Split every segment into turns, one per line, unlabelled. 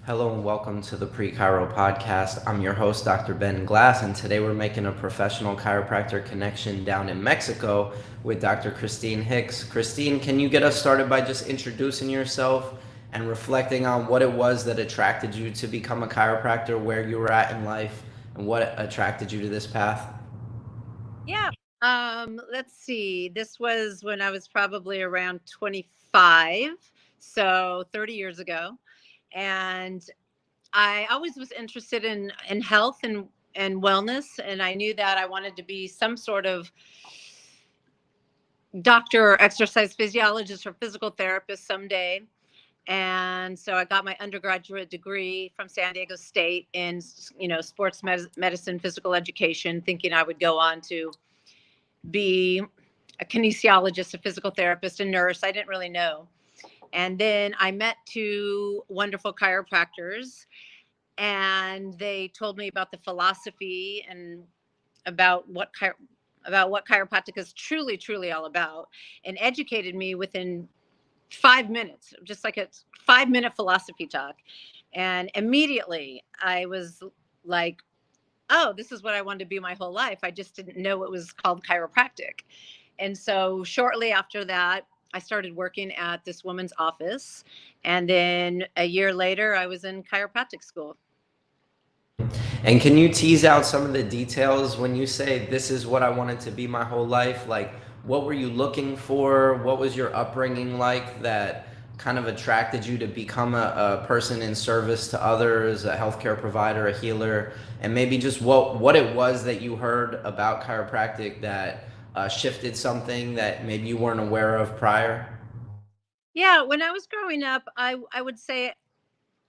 Hello and welcome to the Pre-Chiro podcast. I'm your host, Dr. Ben Glass, and today we're making a professional chiropractor connection down in Mexico with Dr. Kristine Hicks. Kristine, can you get us started by just introducing yourself and reflecting on what it was that attracted you to become a chiropractor, where you were at in life, and what attracted you to this path?
Yeah. Let's see. This was when I was probably around 25, so 30 years ago. And I always was interested in health and wellness, and I knew that I wanted to be some sort of doctor or exercise physiologist or physical therapist someday. And so I got my undergraduate degree from San Diego State in sports medicine, physical education, thinking I would go on to be a kinesiologist, a physical therapist, a nurse. I didn't really know. And then I met two wonderful chiropractors, and they told me about the philosophy and about what chiropractic is truly all about, and educated me within 5 minutes, just like a 5 minute philosophy talk. And immediately I was like, oh, this is what I wanted to be my whole life. I just didn't know it was called chiropractic. And so shortly after that, I started working at this woman's office. And then a year later, I was in chiropractic school.
And can you tease out some of the details when you say this is what I wanted to be my whole life? Like, what were you looking for? What was your upbringing like that kind of attracted you to become a person in service to others, a healthcare provider, a healer, and maybe just what it was that you heard about chiropractic that shifted something that maybe you weren't aware of prior?
Yeah, when I was growing up, I would say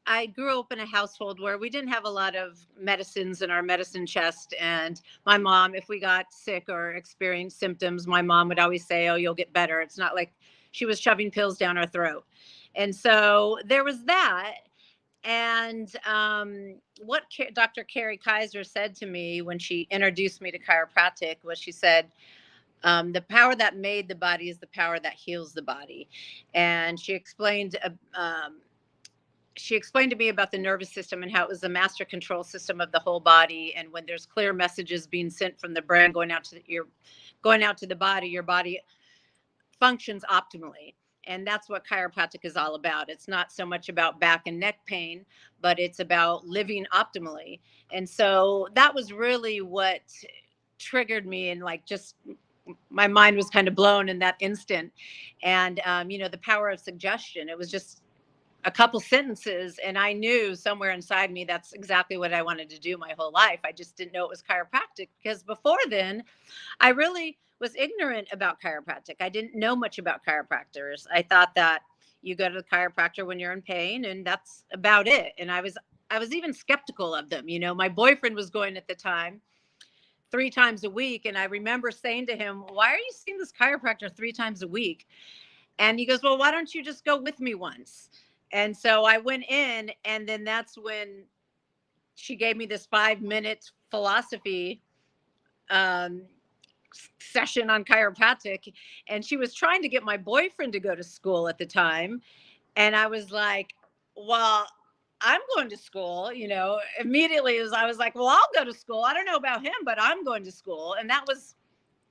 I grew up in a household where we didn't have a lot of medicines in our medicine chest. And my mom, if we got sick or experienced symptoms, my mom would always say, "Oh, you'll get better." It's not like she was shoving pills down our throat. And so there was that. And what Dr. Carrie Kaiser said to me when she introduced me to chiropractic was, she said, the power that made the body is the power that heals the body. And she explained to me about the nervous system and how it was the master control system of the whole body. And when there's clear messages being sent from the brain going out to the body, your body functions optimally. And that's what chiropractic is all about. It's not so much about back and neck pain, but it's about living optimally. And so that was really what triggered me, and like, just my mind was kind of blown in that instant. And the power of suggestion. It was just a couple sentences, and I knew somewhere inside me that's exactly what I wanted to do my whole life. I just didn't know it was chiropractic, because before then I really was ignorant about chiropractic. I didn't know much about chiropractors. I thought that you go to the chiropractor when you're in pain, and that's about it. And I was even skeptical of them. My boyfriend was going at the time 3 times a week, and I remember saying to him, "Why are you seeing this chiropractor 3 times a week?" And he goes, "Well, why don't you just go with me once?" And so I went in, and then that's when she gave me this 5 minute philosophy um, session on chiropractic. And she was trying to get my boyfriend to go to school at the time. And I was like, well, I'm going to school, immediately. As I was like, well, I'll go to school. I don't know about him, but I'm going to school. And that was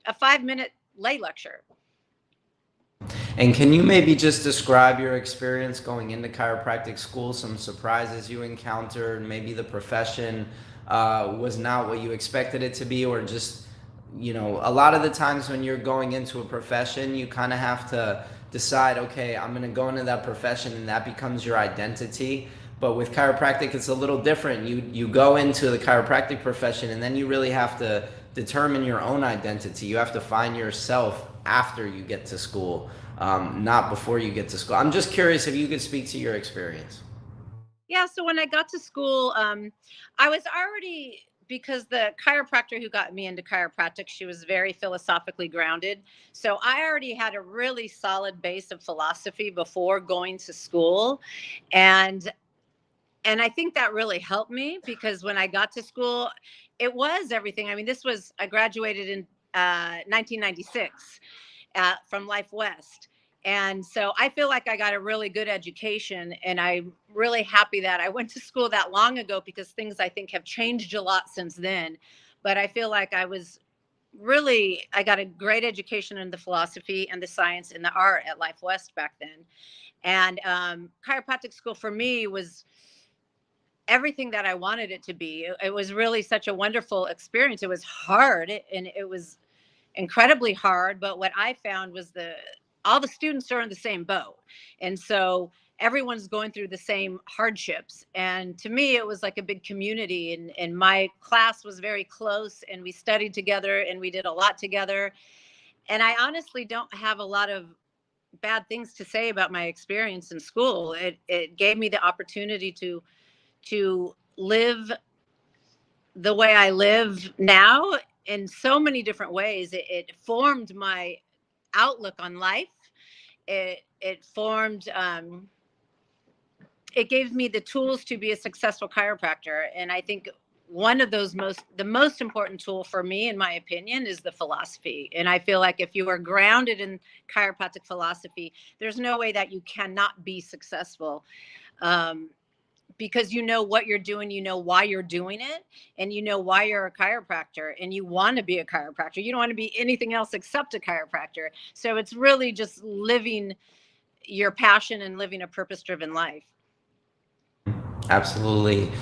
a 5 minute lay lecture.
And can you maybe just describe your experience going into chiropractic school, some surprises you encountered, maybe the profession was not what you expected it to be, or just, a lot of the times when you're going into a profession, you kind of have to decide, okay, I'm going to go into that profession and that becomes your identity. But with chiropractic, it's a little different. You go into the chiropractic profession and then you really have to determine your own identity. You have to find yourself after you get to school, not before you get to school. I'm just curious if you could speak to your experience.
Yeah, so when I got to school, I was already, because the chiropractor who got me into chiropractic, she was very philosophically grounded. So I already had a really solid base of philosophy before going to school. And and I think that really helped me, because when I got to school, it was everything. I mean, I graduated in 1996 from Life West. And so I feel like I got a really good education, and I really happy that I went to school that long ago, because things I think have changed a lot since then. But I feel like I got a great education in the philosophy and the science and the art at Life West back then. And chiropractic school for me was everything that I wanted it to be. It was really such a wonderful experience. It was hard, and it was incredibly hard. But what I found was all the students are in the same boat. And so everyone's going through the same hardships. And to me, it was like a big community. And my class was very close, and we studied together, and we did a lot together. And I honestly don't have a lot of bad things to say about my experience in school. It gave me the opportunity to live the way I live now in so many different ways. It formed my outlook on life. It formed, it gave me the tools to be a successful chiropractor. And I think one of the most important tool for me, in my opinion, is the philosophy. And I feel like if you are grounded in chiropractic philosophy, there's no way that you cannot be successful. Because you know what you're doing, you know why you're doing it, and you know why you're a chiropractor, and you want to be a chiropractor. You don't want to be anything else except a chiropractor. So it's really just living your passion and living a purpose-driven life.
Absolutely.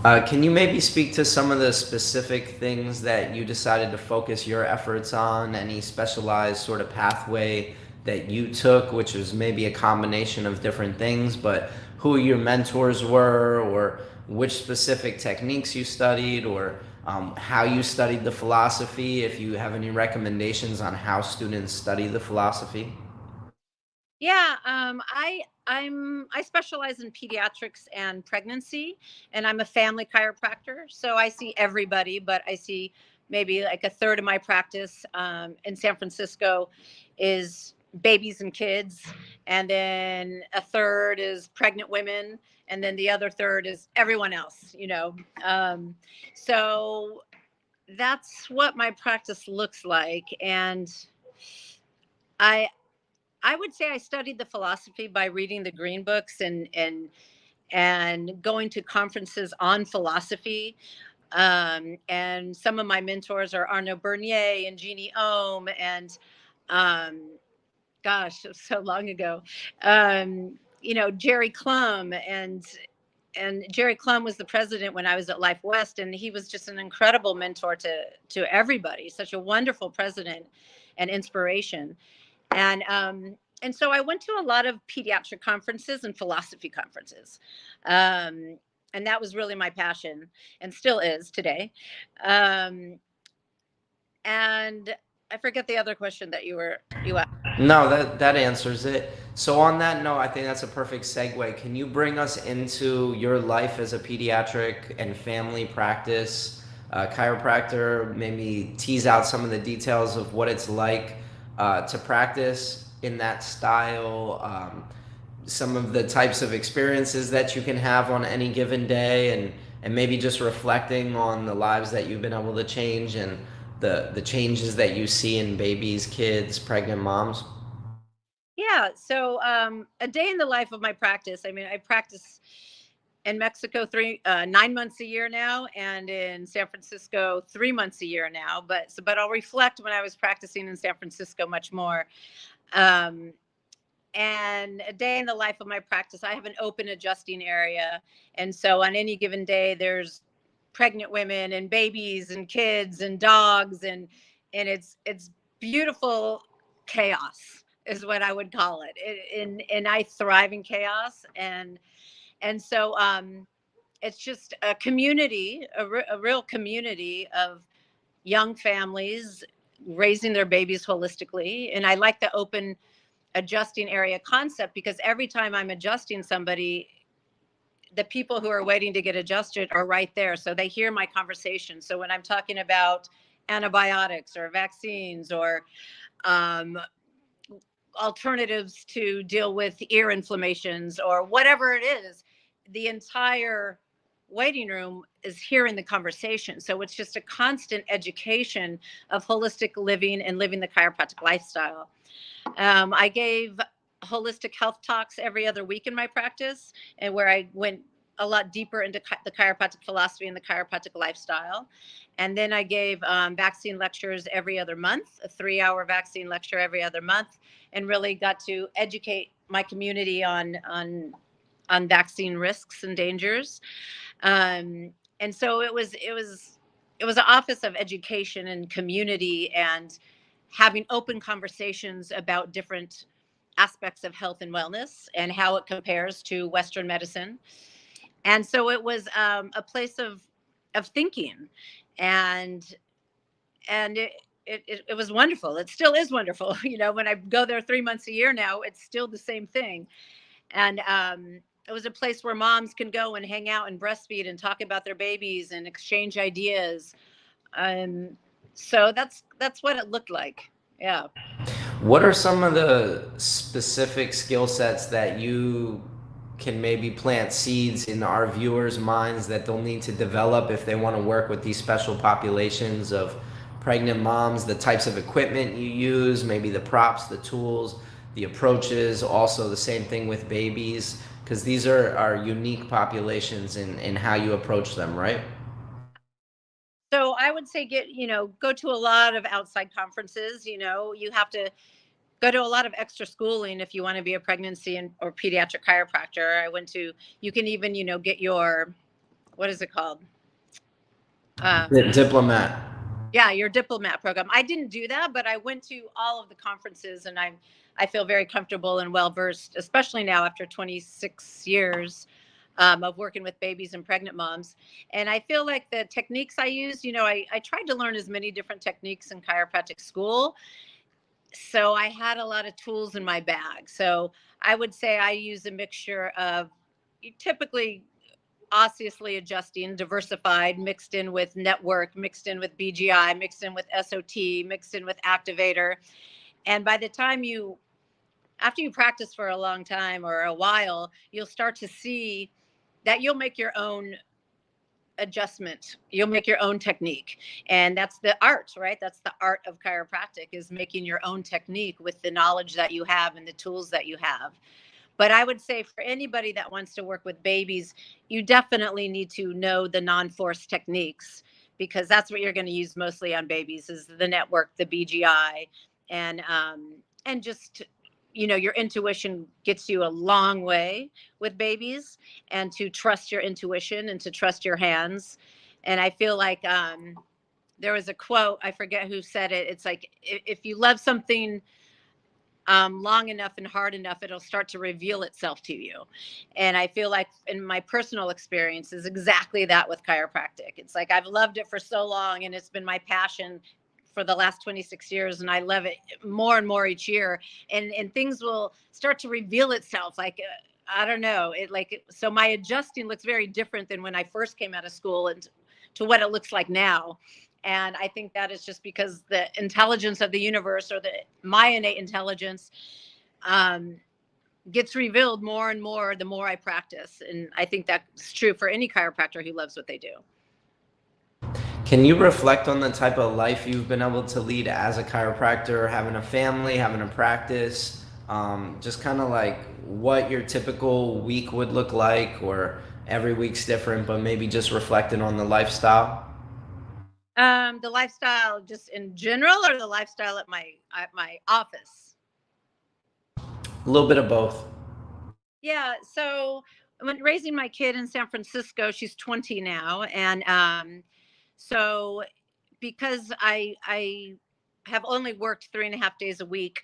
Can you maybe speak to some of the specific things that you decided to focus your efforts on? Any specialized sort of pathway that you took, which was maybe a combination of different things, but who your mentors were, or which specific techniques you studied, or how you studied the philosophy, if you have any recommendations on how students study the philosophy?
Yeah, I specialize in pediatrics and pregnancy, and I'm a family chiropractor. So I see everybody, but I see maybe like a third of my practice in San Francisco is babies and kids, and then a third is pregnant women, and then the other third is everyone else. So that's what my practice looks like. And I I would say I studied the philosophy by reading the green books and going to conferences on philosophy. And some of my mentors are Arnaud Bernier and Jeannie Ohm, and um, gosh, it was so long ago. Jerry Clum, and Jerry Clum was the president when I was at Life West, and he was just an incredible mentor to everybody. Such a wonderful president and inspiration. And so I went to a lot of pediatric conferences and philosophy conferences. And that was really my passion, and still is today. Um, and I forget the other question that you asked.
No, that answers it. So on that note, I think that's a perfect segue. Can you bring us into your life as a pediatric and family practice chiropractor? Maybe tease out some of the details of what it's like to practice in that style, some of the types of experiences that you can have on any given day, and maybe just reflecting on the lives that you've been able to change, and the changes that you see in babies, kids, pregnant moms.
Yeah. So a day in the life of my practice. I mean, I practice in Mexico 9 months a year now, and in San Francisco 3 months a year now. But I'll reflect when I was practicing in San Francisco much more. Um, and a day in the life of my practice, I have an open adjusting area, and so on any given day, there's pregnant women and babies and kids and dogs, and it's beautiful chaos is what I would call it. And I thrive in chaos, and so it's just a community, a real community of young families raising their babies holistically. And I like the open adjusting area concept, because every time I'm adjusting somebody, the people who are waiting to get adjusted are right there. So they hear my conversation. So when I'm talking about antibiotics or vaccines or um, alternatives to deal with ear inflammations or whatever it is, the entire waiting room is hearing the conversation. So it's just a constant education of holistic living and living the chiropractic lifestyle. I gave holistic health talks every other week in my practice, and where I went a lot deeper into the chiropractic philosophy and the chiropractic lifestyle. And then I gave vaccine lectures every other month, a 3-hour vaccine lecture every other month, and really got to educate my community on vaccine risks and dangers. And so it was an office of education and community and having open conversations about different aspects of health and wellness and how it compares to Western medicine. And so it was a place of thinking, and it was wonderful. It still is wonderful. When I go there 3 months a year now, it's still the same thing. And it was a place where moms can go and hang out and breastfeed and talk about their babies and exchange ideas. So that's what it looked like. Yeah.
What are some of the specific skill sets that you can maybe plant seeds in our viewers' minds that they'll need to develop if they want to work with these special populations of pregnant moms, the types of equipment you use, maybe the props, the tools, the approaches, also the same thing with babies, because these are unique populations in how you approach them, right?
So I would say go to a lot of outside conferences. You have to go to a lot of extra schooling if you want to be a pregnancy or pediatric chiropractor. You can even, get your, what is it called?
Diplomat.
Yeah, your diplomat program. I didn't do that, but I went to all of the conferences, and I feel very comfortable and well versed, especially now after 26 years of working with babies and pregnant moms. And I feel like the techniques I used, I tried to learn as many different techniques in chiropractic school. So I had a lot of tools in my bag. So I would say I use a mixture of typically osseously adjusting, diversified, mixed in with network, mixed in with BGI, mixed in with SOT, mixed in with activator. And by the time after you practice for a long time or a while, you'll start to see that you'll make your own adjustment. You'll make your own technique. And that's the art, right? That's the art of chiropractic, is making your own technique with the knowledge that you have and the tools that you have. But I would say for anybody that wants to work with babies, you definitely need to know the non-force techniques, because that's what you're going to use mostly on babies, is the network, the BGI, and just your intuition gets you a long way with babies, and to trust your intuition and to trust your hands. And I feel like there was a quote, I forget who said it. It's like, if you love something long enough and hard enough, it'll start to reveal itself to you. And I feel like in my personal experience is exactly that with chiropractic. It's like I've loved it for so long, and it's been my passion for the last 26 years, and I love it more and more each year. And things will start to reveal itself. Like, I don't know, so my adjusting looks very different than when I first came out of school and to what it looks like now. And I think that is just because the intelligence of the universe, or my innate intelligence, gets revealed more and more the more I practice. And I think that's true for any chiropractor who loves what they do.
Can you reflect on the type of life you've been able to lead as a chiropractor, having a family, having a practice, just kind of like what your typical week would look like, or every week's different, but maybe just reflecting on the lifestyle?
The lifestyle just in general, or the lifestyle at my office?
A little bit of both.
Yeah. So when raising my kid in San Francisco, she's 20 now. And so because I have only worked 3.5 days a week,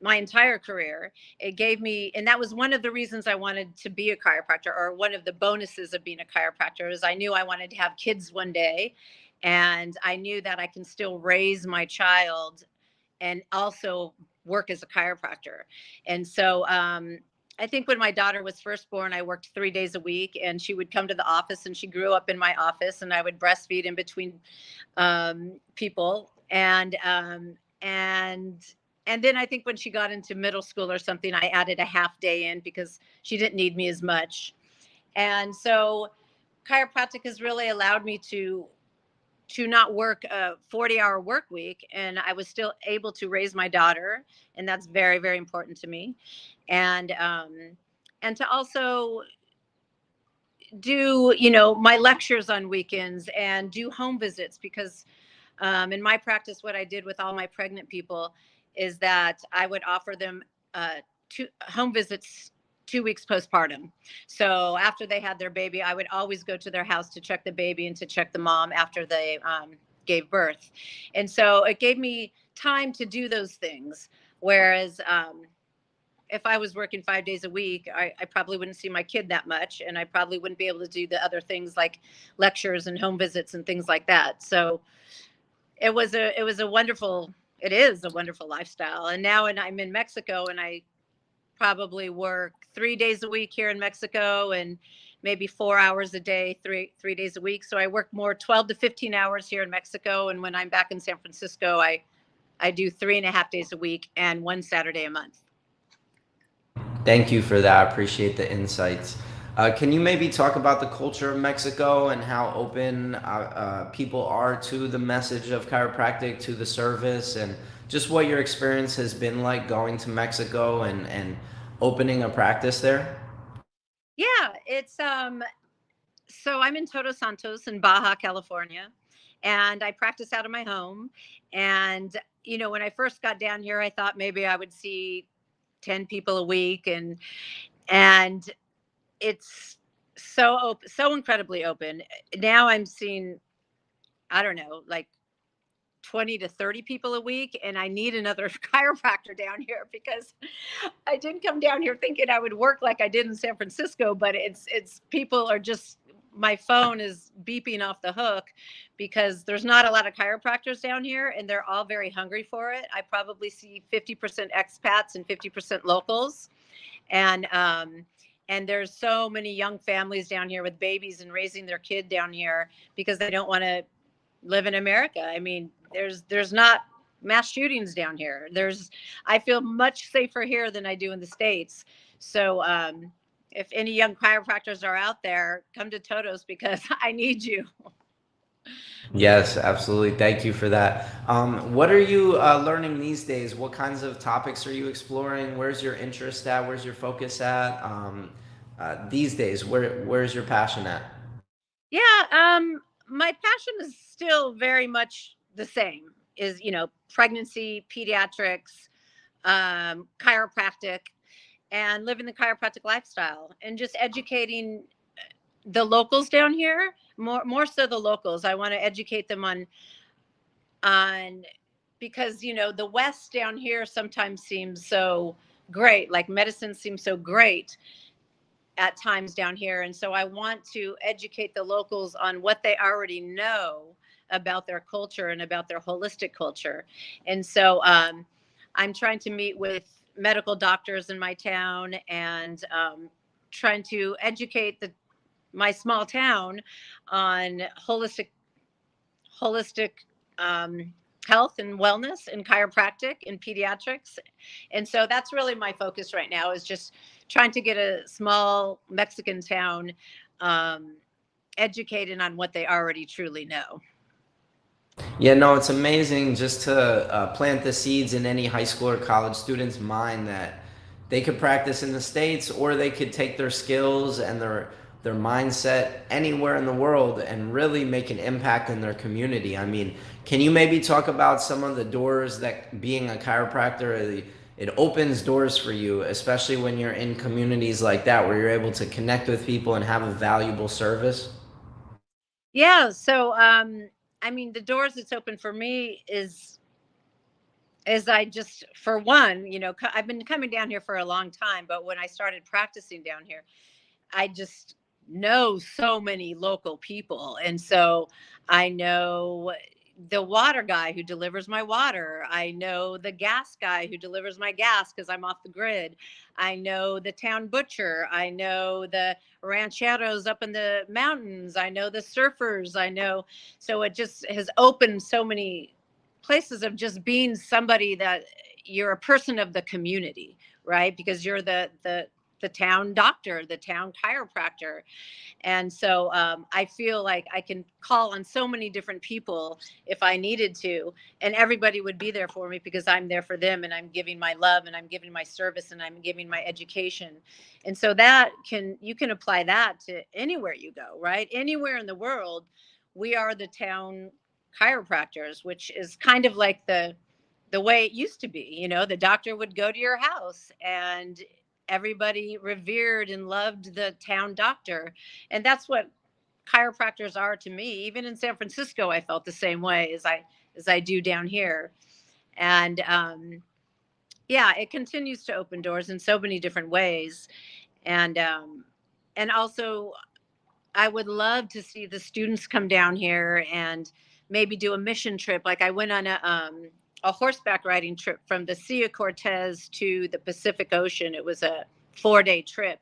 my entire career, it gave me, and that was one of the reasons I wanted to be a chiropractor, or one of the bonuses of being a chiropractor, is I knew I wanted to have kids one day, and I knew that I can still raise my child and also work as a chiropractor. And so I think when my daughter was first born, I worked 3 days a week, and she would come to the office, and she grew up in my office, and I would breastfeed in between people. And then I think when she got into middle school or something, I added a half day in because she didn't need me as much. And so chiropractic has really allowed me to to not work a 40-hour work week, and I was still able to raise my daughter, and that's very, very important to me. And to also do, my lectures on weekends and do home visits, because in my practice, what I did with all my pregnant people is that I would offer them two home visits 2 weeks postpartum. So after they had their baby, I would always go to their house to check the baby and to check the mom after they gave birth. And so it gave me time to do those things. Whereas if I was working 5 days a week, I probably wouldn't see my kid that much, and I probably wouldn't be able to do the other things like lectures and home visits and things like that. So it is a wonderful lifestyle. And now, I'm in Mexico, and I probably work 3 days a week here in Mexico, and maybe 4 hours a day, three days a week. So I work more 12 to 15 hours here in Mexico. And when I'm back in San Francisco, I do 3.5 days a week and 1 Saturday a month.
Thank you for that. I appreciate the insights. Can you maybe talk about the culture of Mexico and how open people are to the message of chiropractic, to the service, and just what your experience has been like going to Mexico and opening a practice there?
Yeah, it's so I'm in Todos Santos in Baja California, and I practice out of my home. And when I first got down here, I thought maybe I would see 10 people a week, and it's so open, so incredibly open. Now I'm seeing, I don't know, like 20 to 30 people a week, and I need another chiropractor down here, because I didn't come down here thinking I would work like I did in San Francisco, but it's people are just, my phone is beeping off the hook, because there's not a lot of chiropractors down here, and they're all very hungry for it. I probably see 50% expats and 50% locals. And there's so many young families down here with babies and raising their kid down here because they don't want to live in America. I mean, there's not mass shootings down here. I feel much safer here than I do in the States. So if any young chiropractors are out there, come to Todos, because I need you.
Yes, absolutely. Thank you for that. What are you learning these days? What kinds of topics are you exploring? Where's your interest at? Where's your focus at? These days, where's your passion at?
Yeah, my passion is still very much the same. Is pregnancy, pediatrics, chiropractic, and living the chiropractic lifestyle, and just educating the locals down here, more so the locals. I want to educate them on because the West down here sometimes seems so great, like medicine seems so great at times down here. And so I want to educate the locals on what they already know about their culture and about their holistic culture. And so I'm trying to meet with medical doctors in my town, and trying to educate my small town on holistic health and wellness and chiropractic and pediatrics. And so that's really my focus right now, is just trying to get a small Mexican town educated on what they already truly know.
Yeah, no, it's amazing just to plant the seeds in any high school or college student's mind that they could practice in the States, or they could take their skills and their mindset anywhere in the world and really make an impact in their community. I mean, can you maybe talk about some of the doors that being a chiropractor, it opens doors for you, especially when you're in communities like that where you're able to connect with people and have a valuable service?
Yeah. So, I mean, the doors it's open for me is I just, for one, I've been coming down here for a long time, but when I started practicing down here, I just know so many local people. And so I know the water guy who delivers my water. I know the gas guy who delivers my gas because I'm off the grid. I know the town butcher. I know the rancheros up in the mountains. I know the surfers. So it just has opened so many places of just being somebody that you're a person of the community, right? Because you're the the town doctor, the town chiropractor. And so I feel like I can call on so many different people if I needed to, and everybody would be there for me because I'm there for them, and I'm giving my love, and I'm giving my service, and I'm giving my education. And so you can apply that to anywhere you go, right? Anywhere in the world, we are the town chiropractors, which is kind of like the way it used to be. The doctor would go to your house, and everybody revered and loved the town doctor. And that's what chiropractors are to me. Even in San Francisco, I felt the same way as I do down here. And yeah, it continues to open doors in so many different ways. And also, I would love to see the students come down here and maybe do a mission trip. Like, I went on a horseback riding trip from the Sea of Cortez to the Pacific Ocean. It was a 4-day trip,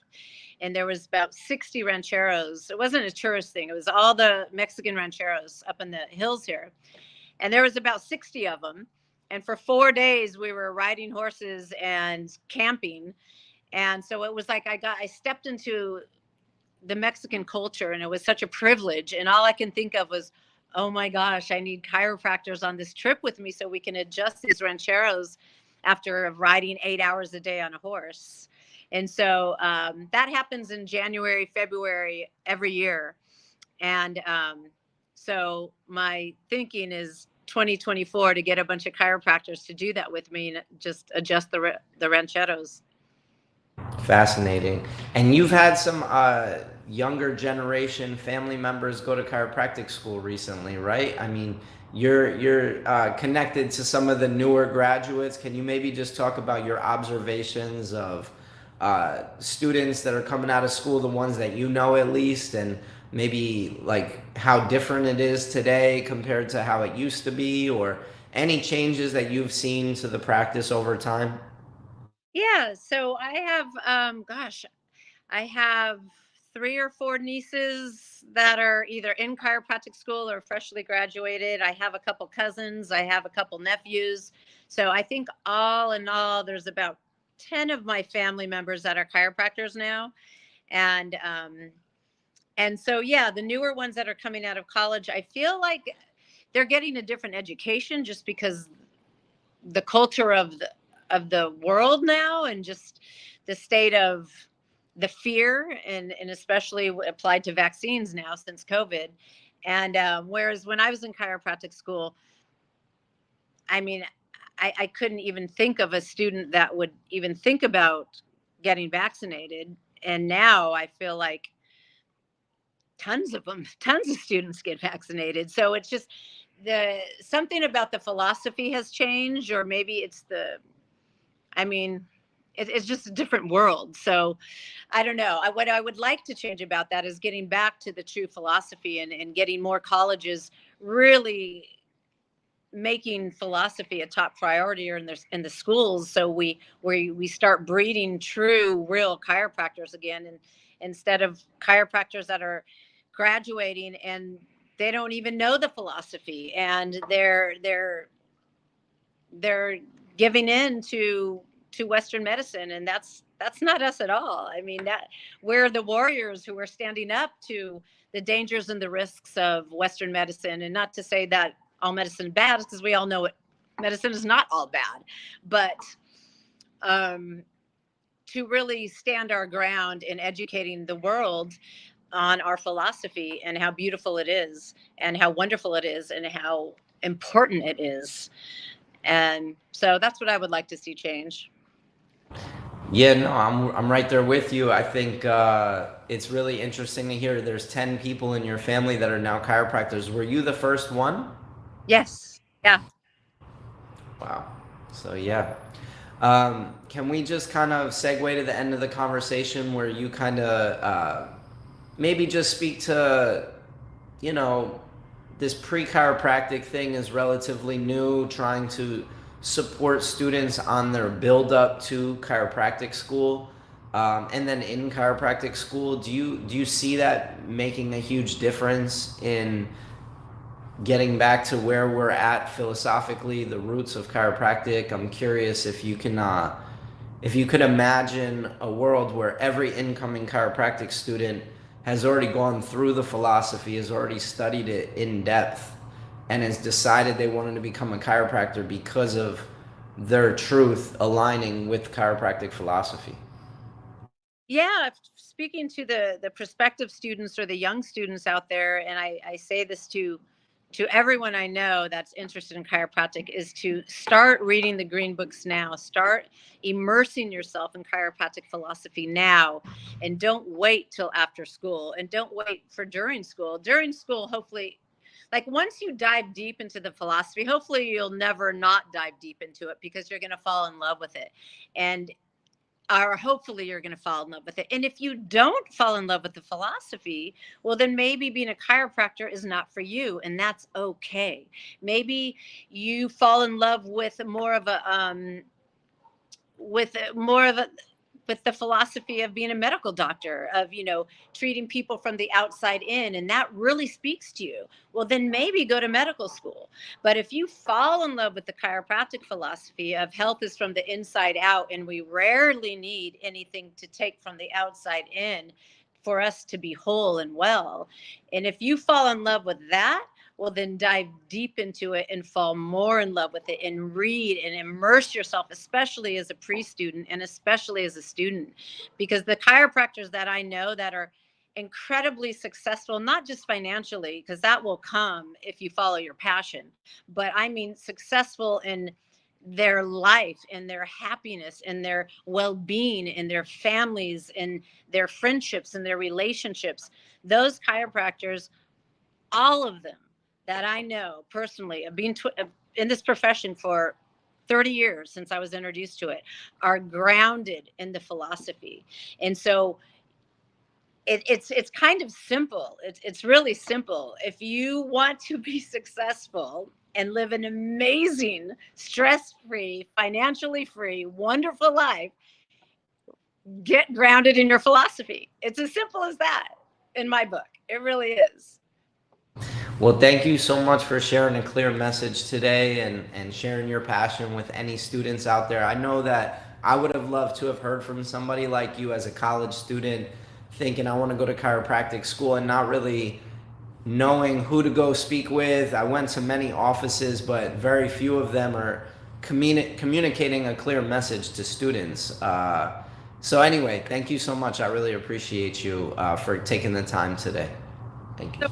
and there was about 60 rancheros. It wasn't a tourist thing. It was all the Mexican rancheros up in the hills here. And there was about 60 of them. And for 4 days, we were riding horses and camping. And so it was like I stepped into the Mexican culture, and it was such a privilege. And all I can think of was, oh my gosh, I need chiropractors on this trip with me so we can adjust these rancheros after riding 8 hours a day on a horse. And so that happens in January, February every year. And so my thinking is 2024 to get a bunch of chiropractors to do that with me and just adjust the rancheros.
Fascinating. And you've had some younger generation family members go to chiropractic school recently, right? I mean, you're connected to some of the newer graduates. Can you maybe just talk about your observations of students that are coming out of school, the ones that you know at least, and maybe like how different it is today compared to how it used to be, or any changes that you've seen to the practice over time?
Yeah, so I have, I have 3 or 4 nieces that are either in chiropractic school or freshly graduated. I have a couple cousins. I have a couple nephews. So I think all in all, there's about 10 of my family members that are chiropractors now. And so, yeah, the newer ones that are coming out of college, I feel like they're getting a different education just because the culture of the world now, and just the state of the fear, and especially applied to vaccines now since COVID. And whereas when I was in chiropractic school, I mean, I couldn't even think of a student that would even think about getting vaccinated. And now I feel like tons of students get vaccinated. So it's just something about the philosophy has changed, or maybe I mean, it's just a different world. So I don't know. What I would like to change about that is getting back to the true philosophy, and getting more colleges really making philosophy a top priority, or in the schools, so we start breeding true, real chiropractors again, and instead of chiropractors that are graduating and they don't even know the philosophy, and they're giving in to Western medicine, and that's not us at all. I mean, that we're the warriors who are standing up to the dangers and the risks of Western medicine. And not to say that all medicine is bad, because we all know it. Medicine is not all bad, but to really stand our ground in educating the world on our philosophy, and how beautiful it is, and how wonderful it is, and how important it is. And so that's what I would like to see change.
Yeah, no, I'm right there with you. I think it's really interesting to hear there's 10 people in your family that are now chiropractors. Were you the first one?
Yes. Yeah.
Wow. So yeah. Can we just kind of segue to the end of the conversation where you kind of maybe just speak to, you know, this pre-chiropractic thing is relatively new, trying to support students on their build up to chiropractic school, and then in chiropractic school, do you see that making a huge difference in getting back to where we're at philosophically, the roots of chiropractic? I'm curious if you can if you could imagine a world where every incoming chiropractic student has already gone through the philosophy, has already studied it in depth, and has decided they wanted to become a chiropractor because of their truth aligning with chiropractic philosophy.
Yeah, speaking to the prospective students or the young students out there, and I say this to everyone I know that's interested in chiropractic, is to start reading the green books now. Start immersing yourself in chiropractic philosophy now, and don't wait till after school, and don't wait for during school. During school, hopefully, like once you dive deep into the philosophy, hopefully you'll never not dive deep into it because you're going to fall in love with it. And or hopefully you're going to fall in love with it. And if you don't fall in love with the philosophy, well, then maybe being a chiropractor is not for you, and that's okay. Maybe you fall in love with more of a with more of a with the philosophy of being a medical doctor, of treating people from the outside in, and that really speaks to you. Well, then maybe go to medical school. But if you fall in love with the chiropractic philosophy of health is from the inside out, and we rarely need anything to take from the outside in for us to be whole and well, and if you fall in love with that, well, then dive deep into it and fall more in love with it, and read and immerse yourself, especially as a pre-student and especially as a student. Because the chiropractors that I know that are incredibly successful, not just financially, because that will come if you follow your passion, but I mean successful in their life and their happiness and their well-being and their families and their friendships and their relationships. Those chiropractors, all of them that I know personally, of being in this profession for 30 years since I was introduced to it, are grounded in the philosophy. And so it's kind of simple. It's really simple. If you want to be successful and live an amazing, stress-free, financially free, wonderful life, get grounded in your philosophy. It's as simple as that in my book. It really is.
Well, thank you so much for sharing a clear message today, and sharing your passion with any students out there. I know that I would have loved to have heard from somebody like you as a college student thinking I want to go to chiropractic school and not really knowing who to go speak with. I went to many offices, but very few of them are communicating a clear message to students. So anyway, thank you so much. I really appreciate you for taking the time today. Thank you.